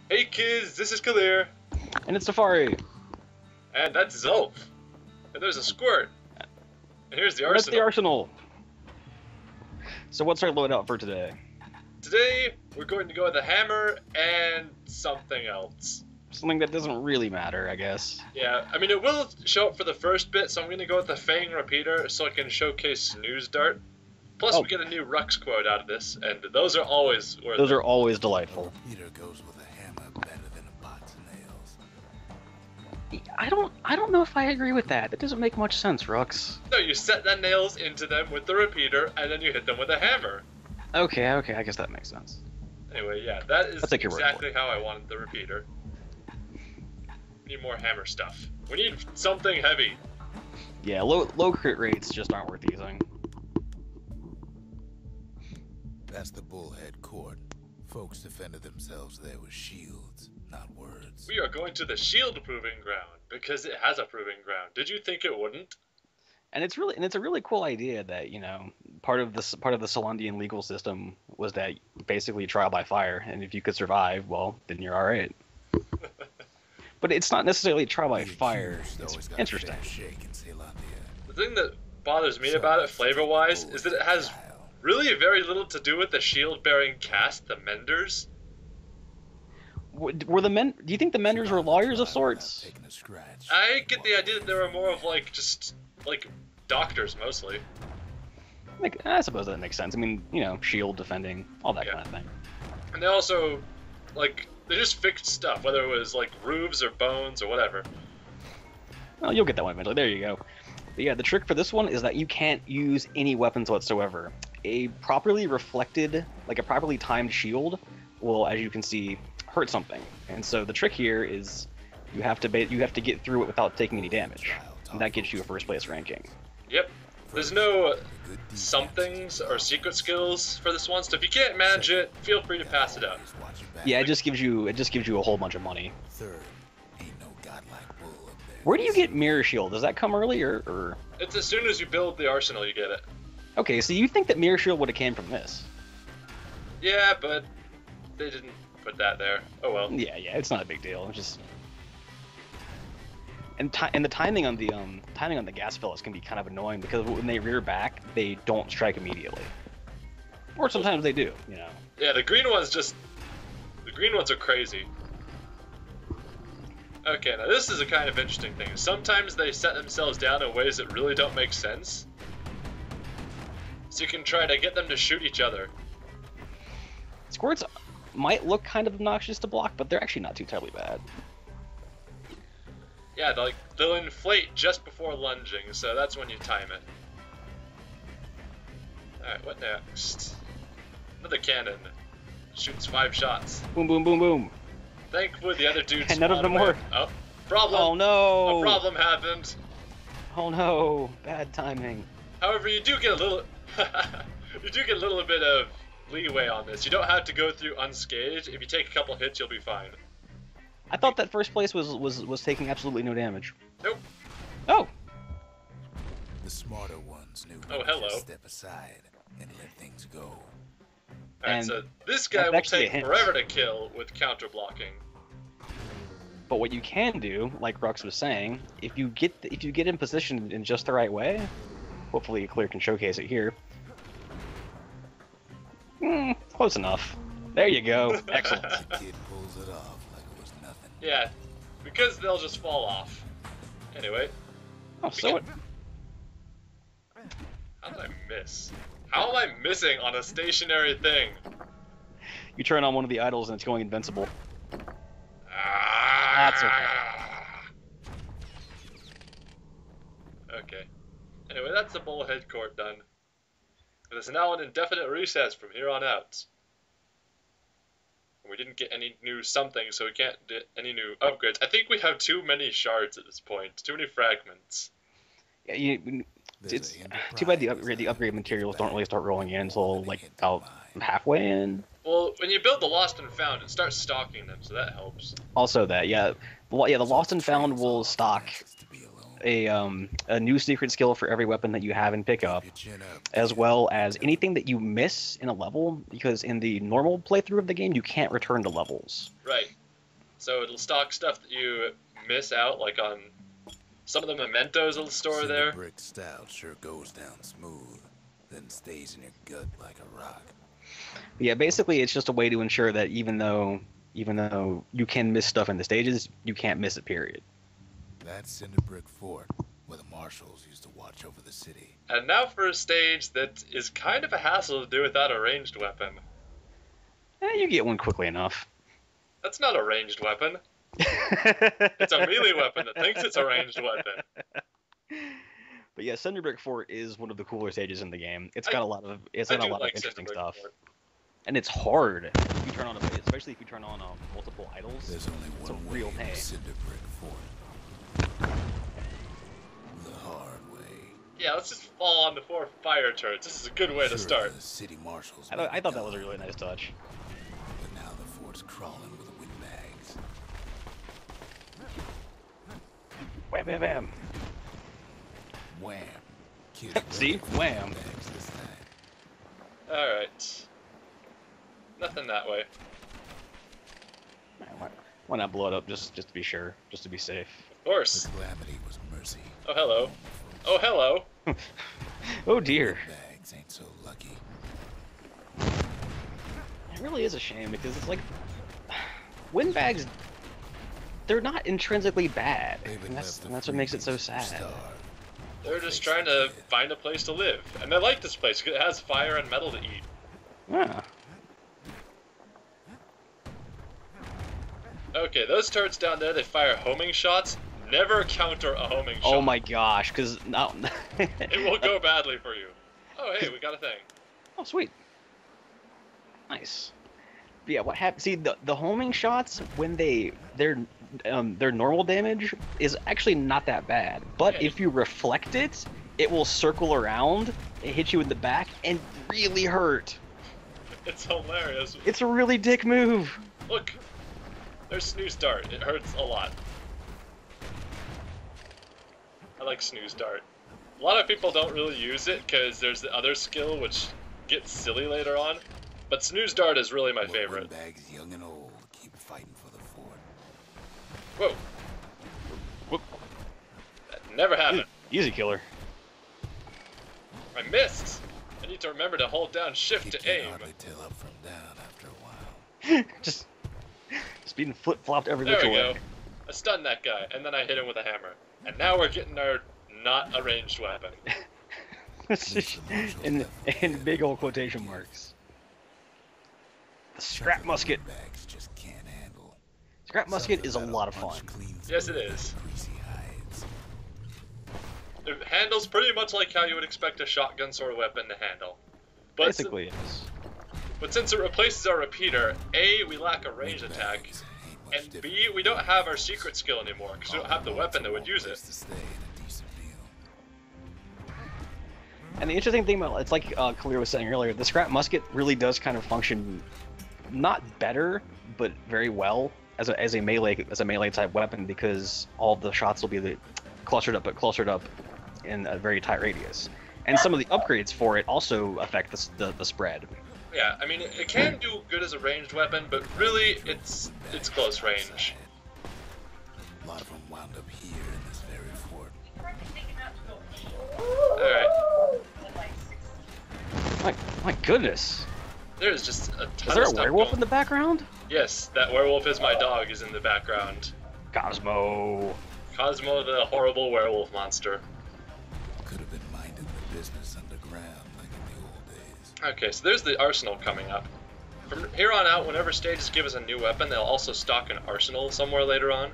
Hey kids, this is Kalir. And it's Safari. And that's Zulf. And there's a squirt. And here's the And that's arsenal. the arsenal. So what's our loadout for today? Today, we're going to go with a hammer and something else. Something that doesn't really matter, I guess. Yeah, I mean, it will show up for the first bit, so I'm going to go with the Fang Repeater so I can showcase Snooze Dart. Plus, we get a new Rux quote out of this, and those are always worth Those it. are always delightful. Peter goes with a hammer better than a box of nails. I don't know if I agree with that. That doesn't make much sense, Rux. No, you set the nails into them with the repeater, and then you hit them with a hammer. Okay, I guess that makes sense. Anyway, yeah, that is I'll take your word for exactly how I wanted the repeater. We need more hammer stuff. We need something heavy. Yeah, low crit rates just aren't worth using. That's the Bullhead Court. Folks defended themselves there with shields, not words. We are going to the shield proving ground because it has a proving ground. Did you think it wouldn't? And it's a really cool idea that, you know, part of the Solundian legal system was that basically trial by fire, and if you could survive, well, then you're all right. But it's not necessarily trial by fire. It's interesting. The thing that bothers me about it flavor-wise is that it has really very little to do with the shield-bearing caste, the Menders. Were the men? Do you think the Menders were lawyers of sorts? I get the idea that they were more of just doctors mostly. Like, I suppose that makes sense. I mean, you know, shield defending, all that kind of thing. And they also, they just fixed stuff, whether it was roofs or bones or whatever. Well, you'll get that one eventually. There you go. But yeah, the trick for this one is that you can't use any weapons whatsoever. A properly reflected, a properly timed shield will, as you can see, hurt something. And so the trick here is you have to get through it without taking any damage. And that gets you a first place ranking. Yep. There's no somethings or secret skills for this one, so if you can't manage it, feel free to pass it up. Yeah, it just gives you a whole bunch of money. Where do you get Mirror Shield? Does that come early or? It's as soon as you build the arsenal you get it. Okay, so you think that Mirror Shield would have came from this? Yeah, but they didn't put that there. Oh well. Yeah, it's not a big deal. It's just. And the timing on the gas fellas can be kind of annoying because when they rear back, they don't strike immediately. Or sometimes they do, you know. Yeah, the green ones are crazy. Okay, now this is a kind of interesting thing. Sometimes they set themselves down in ways that really don't make sense. So you can try to get them to shoot each other. Squirts might look kind of obnoxious to block, but they're actually not too terribly bad. Yeah, they'll inflate just before lunging, so that's when you time it. Alright, what next? Another cannon. Shoots 5 shots. Boom, boom, boom, boom. Thankfully, the other dudes. And none of them work. Oh, problem! Oh no! A problem happened. Oh no! Bad timing. However, you do get a little. You do get a little bit of leeway on this. You don't have to go through unscathed. If you take a couple hits, you'll be fine. I thought that first place was taking absolutely no damage. Nope. Oh. The smarter ones knew Oh, hello. to step aside and let things go. Alright, so this guy will actually a take hint. forever to kill with counter blocking. But what you can do, like Rux was saying, if you get in position in just the right way, hopefully Clear can showcase it here. Close enough. There you go. Excellent. The kid pulls it off like it was nothing. Yeah, because they'll just fall off. Anyway. Oh, so How did I miss? How am I missing on a stationary thing? you turn on one of the idols and it's going invincible. That's okay. Okay. Anyway, that's the Bullhead Court done. It is now an indefinite recess from here on out. We didn't get any new something, so we can't get any new upgrades. I think we have too many shards at this point. Too many fragments. Yeah, it's too bad the upgrade materials don't really start rolling in until about halfway in. Well, when you build the Lost and Found, it starts stocking them, so that helps. Also that, the Lost and Found will stock a new secret skill for every weapon that you have in pickup, as well as anything that you miss in a level, because in the normal playthrough of the game, you can't return to levels. Right. So it'll stock stuff that you miss out, like on some of the mementos it'll store there. Brick stout sure goes down smooth, then stays in your gut like a rock. Yeah, basically it's just a way to ensure that even though you can miss stuff in the stages, you can't miss it, period. That's Cinder Brick Fort, where the marshals used to watch over the city. And now for a stage that is kind of a hassle to do without a ranged weapon. You get one quickly enough. That's not a ranged weapon. It's a melee weapon that thinks it's a ranged weapon. But yeah, Cinder Brick Fort is one of the cooler stages in the game. It's got a lot of interesting stuff. Fort. And it's hard if you turn on especially if you turn on multiple idols. There's only It's a one real way pain. to Cinder Brick Fort. The hard way. Yeah, let's just fall on the 4 fire turrets. This is a good way to start. The city marshals I thought that was a really nice touch. But now the fort's crawling with windbags. Wham, bam, bam. Wham. Kids See? ready for Wham. windbags this time. Alright. Nothing that way. Why not blow it up just to be sure, just to be safe? Of course. The calamity was mercy. Oh, hello. Oh, hello. Oh dear. Windbags ain't so lucky. It really is a shame because it's like windbags. They're not intrinsically bad, They've been and left to that's what makes it so freeze or sad. starve. They're just trying to find a place to live. And they like this place because it has fire and metal to eat. Yeah. Okay, those turrets down there, they fire homing shots. Never counter a homing shot. Oh my gosh, because now. It will go badly for you. Oh, hey, we got a thing. Oh, sweet. Nice. But yeah, what happens? See, the homing shots when their normal damage is actually not that bad. But Yeah. if you reflect it, it will circle around, it hit you in the back, and really hurt. It's hilarious. It's a really dick move. Look, there's Snooze Dart. It hurts a lot. I like Snooze Dart. A lot of people don't really use it because there's the other skill which gets silly later on. But Snooze Dart is really my But favorite. Windbags young and old keep fighting for the fort. Whoa. Whoop. That never happened. Easy killer. I missed. I need to remember to hold down shift You to can aim. hardly tell up from down after a while. just being flip flopped every There which we way. go. I stunned that guy, and then I hit him with a hammer. And now we're getting our not a ranged weapon. in big old quotation marks. The scrap musket. Windbags just can't handle. Scrap musket is a Something lot of about fun. punch clean Yes, it through is. those greasy hides. It handles pretty much like how you would expect a shotgun sort of weapon to handle. But Basically, it is. But since it replaces our repeater, A, we lack a ranged attack, Windbags ain't much and different B, we don't have our secret skill anymore, because we don't have the weapon that would use place it. to stay and a decent meal. And the interesting thing about it's like Kalir was saying earlier, the scrap musket really does kind of function not better, but very well as a melee type weapon because all of the shots will be clustered up in a very tight radius. And some of the upgrades for it also affect the spread. Yeah, I mean, it can do good as a ranged weapon, but really, it's close range. A lot of them wound up here in this very fort. Alright, My goodness. there's just a ton Is there of a stuff werewolf going. in the background? Yes, that werewolf is my dog is in the background. Cosmo. Cosmo the horrible werewolf monster. Could have been minding the business underground like in the old days. Okay, so there's the arsenal coming up. From here on out, whenever stages give us a new weapon, they'll also stock an arsenal somewhere later on.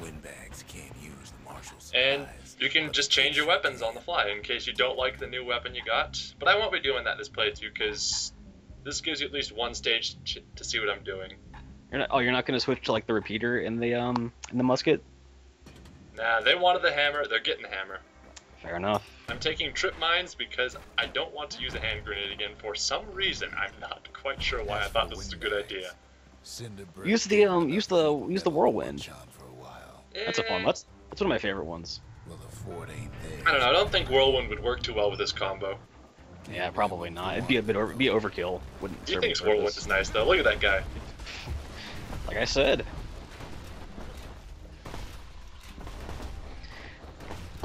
Windbags can't use the marshal's And supplies, you can but just they change your sure weapons on the fly in case you don't like the new weapon you got. But I won't be doing that this playthrough because this gives you at least one stage to see what I'm doing. You're not gonna switch to like the repeater in the musket? Nah, they wanted the hammer, they're getting the hammer. Fair enough. I'm taking trip mines because I don't want to use a hand grenade again for some reason. I'm not quite sure why I thought this was a good idea. Cinder Brick Use the whirlwind. shone for a while. That's a fun. That's one of my favorite ones. Well, the fort ain't there. I don't know, I don't think Whirlwind would work too well with this combo. Yeah, probably not. It'd be be overkill. Wouldn't He serve thinks a Whirlwind purpose. is nice though. Look at that guy. Like I said.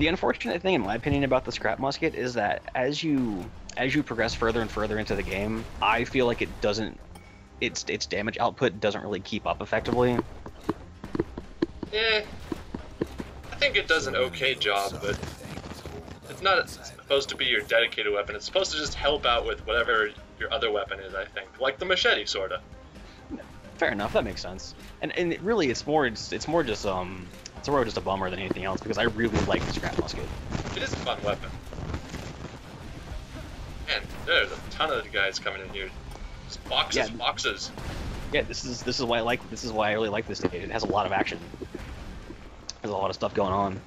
The unfortunate thing, in my opinion, about the scrap musket is that as you progress further and further into the game, I feel like it doesn't, its damage output doesn't really keep up effectively. Yeah, I think it does an okay job, but it's not supposed to be your dedicated weapon. It's supposed to just help out with whatever your other weapon is, I think. Like the machete, sorta. Fair enough, that makes sense. And it really, it's more just it's more just a bummer than anything else, because I really like the scrap musket. It is a fun weapon. Man, there's a ton of guys coming in here. Just boxes, Yeah. boxes. Yeah, this is why I really like this stage. It has a lot of action. There's a lot of stuff going on.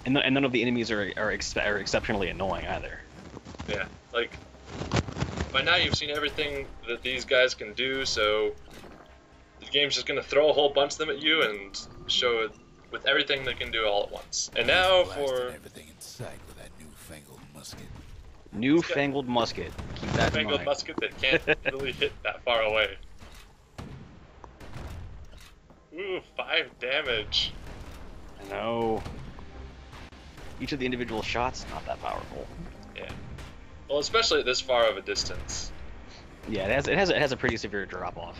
And none of the enemies are exceptionally annoying either. Yeah, like, by now you've seen everything that these guys can do, so the game's just gonna throw a whole bunch of them at you and show it with everything they can do all at once. And now for everything in sight with that newfangled musket. Newfangled musket. Keep that in newfangled mind. musket that can't really hit that far away. Ooh, 5 damage. I know. Each of the individual shots, not that powerful. Yeah. Well, especially at this far of a distance. Yeah, it has a pretty severe drop off.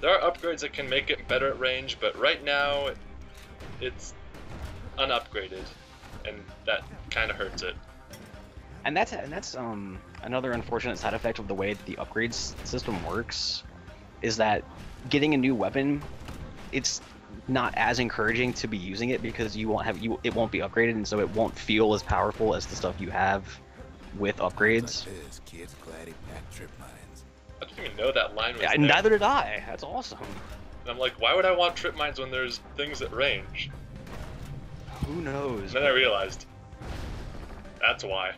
There are upgrades that can make it better at range, but right now it's unupgraded, and that kind of hurts it. And that's another unfortunate side effect of the way the upgrades system works, is that getting a new weapon, it's not as encouraging to be using it, because it won't be upgraded, and so it won't feel as powerful as the stuff you have with upgrades. Like this, kids glad he packed trip mines. I didn't even know that line was Yeah, there. neither did I. That's awesome. And I'm like, why would I want trip mines when there's things at range? Who knows? And then I realized, that's why.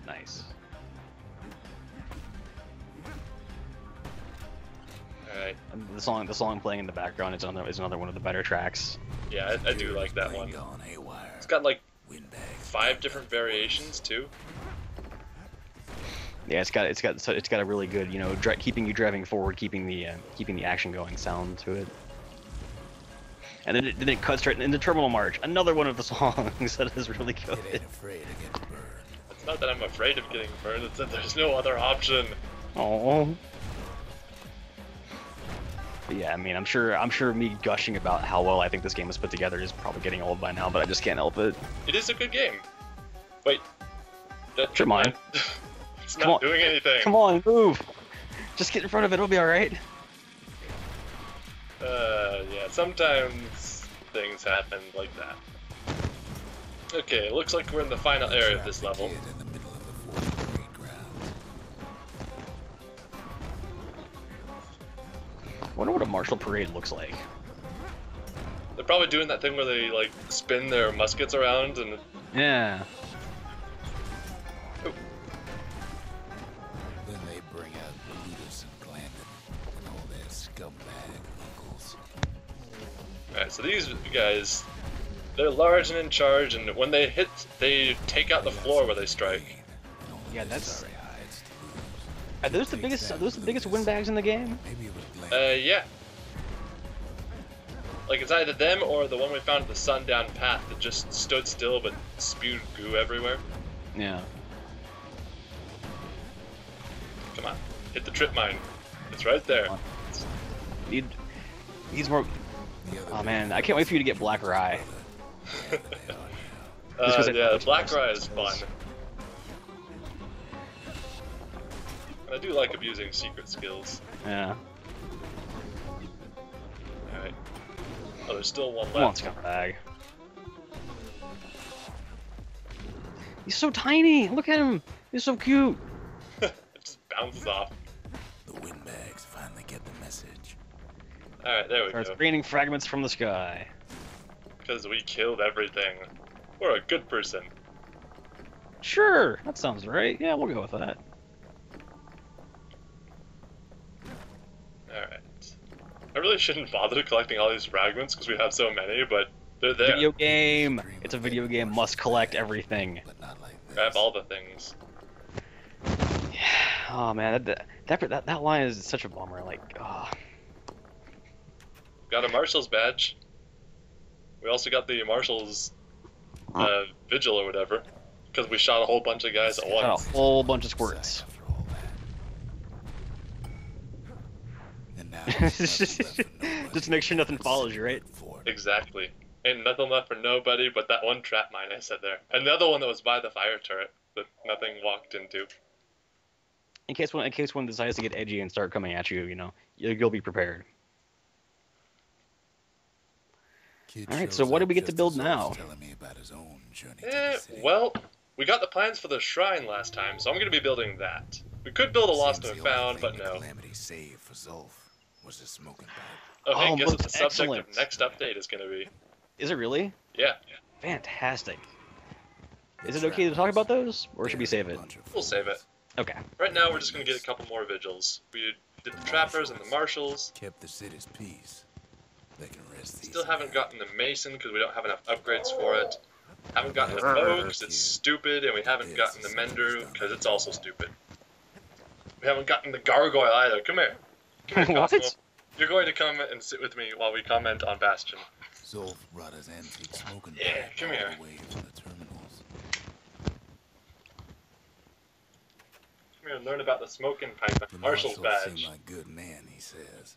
Nice. Alright. And the song playing in the background is another one of the better tracks. Yeah, I do like that one. Gone haywire. It's got like Windbags. 5 different variations too. Yeah, it's got a really good, keeping you driving forward, keeping the action going sound to it. And then it cuts right into Terminal March, another one of the songs that is really good. It ain't afraid of getting burned. It's not that I'm afraid of getting burned, it's that there's no other option. Oh. Yeah, I mean, I'm sure me gushing about how well I think this game is put together is probably getting old by now, but I just can't help it. It is a good game. Wait. That Come on. It's Come not on. doing anything. Come on, move! Just get in front of it, it'll be alright. Yeah, sometimes things happen like that. Okay, it looks like we're in the final area of this level. Kid in the middle of the 4th grade grounds. Wonder what a martial parade looks like. They're probably doing that thing where they, like, spin their muskets around and... Yeah. Then they bring out Ludus and Glandon and all their scumbag uncles. Alright, so these guys, they're large and in charge, and when they hit, they take out the floor where they strike. Yeah, that's. Sorry hides to lose. Are those the biggest windbags in the game? Maybe it was Glandon. Yeah. Like, it's either them or the one we found at the sundown path that just stood still but spewed goo everywhere. Yeah. Come on, hit the trip mine. It's right there. Needs more. The other Oh man, I can't wait for you to get Black Rye. they are now. Yeah, Black Rye is fun. I do like abusing secret skills. Yeah. Alright. Oh, there's still one Come on, left. scumbag. He's so tiny. Look at him. He's so cute. It just bounces off. The windbags finally get the message. Alright, there we Starts go. raining fragments from the sky. Because we killed everything. We're a good person. Sure, that sounds right. Yeah, we'll go with that. Alright. I really shouldn't bother collecting all these fragments because we have so many, but they're there. Video game. It's a video game. Must collect everything. But not like this. Grab all the things. Oh man, that line is such a bummer. Like, oh. Got a marshal's badge. We also got the Marshals vigil or whatever, because we shot a whole bunch of guys at Got once. a whole bunch of squirts. After all that. And now there's nothing left for nobody Just to make sure nothing follows you, right? for it. Exactly. Ain't nothing left for nobody but that one trap mine I set there. Another one that was by the fire turret that nothing walked into. In case one decides to get edgy and start coming at you, you'll be prepared. Kid All right, shows so what do up we get to just build as now? Zol's telling me about his own journey to the city. Well, we got the plans for the shrine last time, so I'm going to be building that. We could build a lost Seems and the only found, thing but the no. Calamity saved for Zolf was the smoking pipe. Okay, Oh, guess what the most subject excellent. of next update is going to be. Is it really? Yeah, Fantastic. Is it okay to talk about those, or should we save it? we'll save it. Okay. Right now, we're just going to get a couple more vigils. We did the trappers and the marshals. Kept the city's peace. They can rest easy. Still haven't gotten the mason because we don't have enough upgrades for it. Haven't gotten the Grr. bow because it's stupid, and we haven't gotten the mender because it's also stupid. We haven't gotten the gargoyle either. Come here. Come here, What? Cosmo. You're going to come and sit with me while we comment on Bastion. Zolf brought his antique smoking Yeah, pipe come all here. the way to the terminals. Come here and learn about the smoking pipe The and Marshal's marshals badge. seem like good men, he says.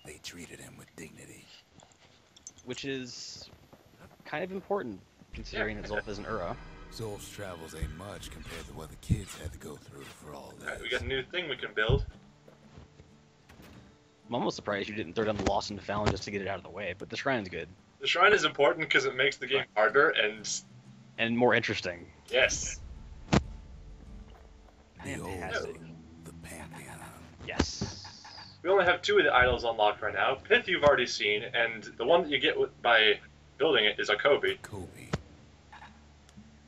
They treated him with dignity. Which is kind of important, considering that Zolf is an Ura. Zolf's travels ain't much compared to what the kids had to go through for all this. Alright, we got a new thing we can build. I'm almost surprised you didn't throw down the Lost and Found just to get it out of the way, but the shrine's good. The shrine is important because it makes the game harder and And more interesting. yes. The Fantastic. old, the Pantheon. Yes. We only have 2 of the idols unlocked right now. Pith you've already seen, and the one that you get by building it is a Kobe. Kobe.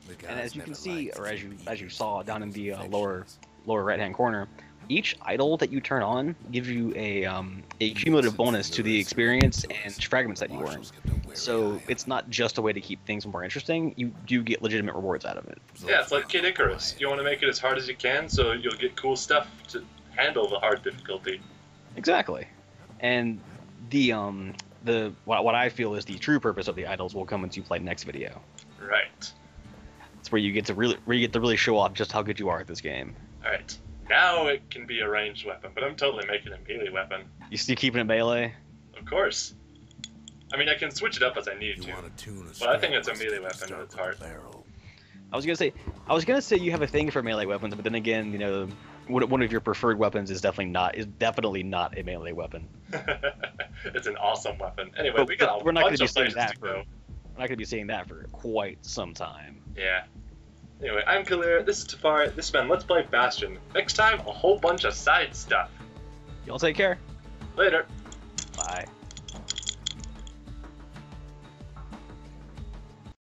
The And guys as you can never see, liked or as you evil saw down in the infections. lower right hand corner, each idol that you turn on gives you a cumulative bonus to the experience and fragments that you earn. Marshals kept a wary So eye on it's not just a way to keep things more interesting. You do get legitimate rewards out of it. Zolf Yeah, it's like found Kid them Icarus. quiet. You want to make it as hard as you can so you'll get cool stuff to handle the hard difficulty. Exactly. And what I feel is the true purpose of the idols will come into play next video. Right. It's where you get to really show off just how good you are at this game. Alright. Now it can be a ranged weapon, but I'm totally making a melee weapon. You still keeping it melee? Of course. I mean, I can switch it up as I need You to. want to tune a But I think strap it's a once melee you weapon start at its with a heart. barrel. I was gonna say you have a thing for melee weapons, but then again, one of your preferred weapons is definitely not a melee weapon. It's an awesome weapon. Anyway, But we got a we're not bunch gonna be of saying places that to go. We're not gonna be saying that for quite some time. Yeah. Anyway, I'm Kalir, this is Tafari, this has been Let's Play Bastion. Next time, a whole bunch of side stuff. Y'all take care. Later. Bye.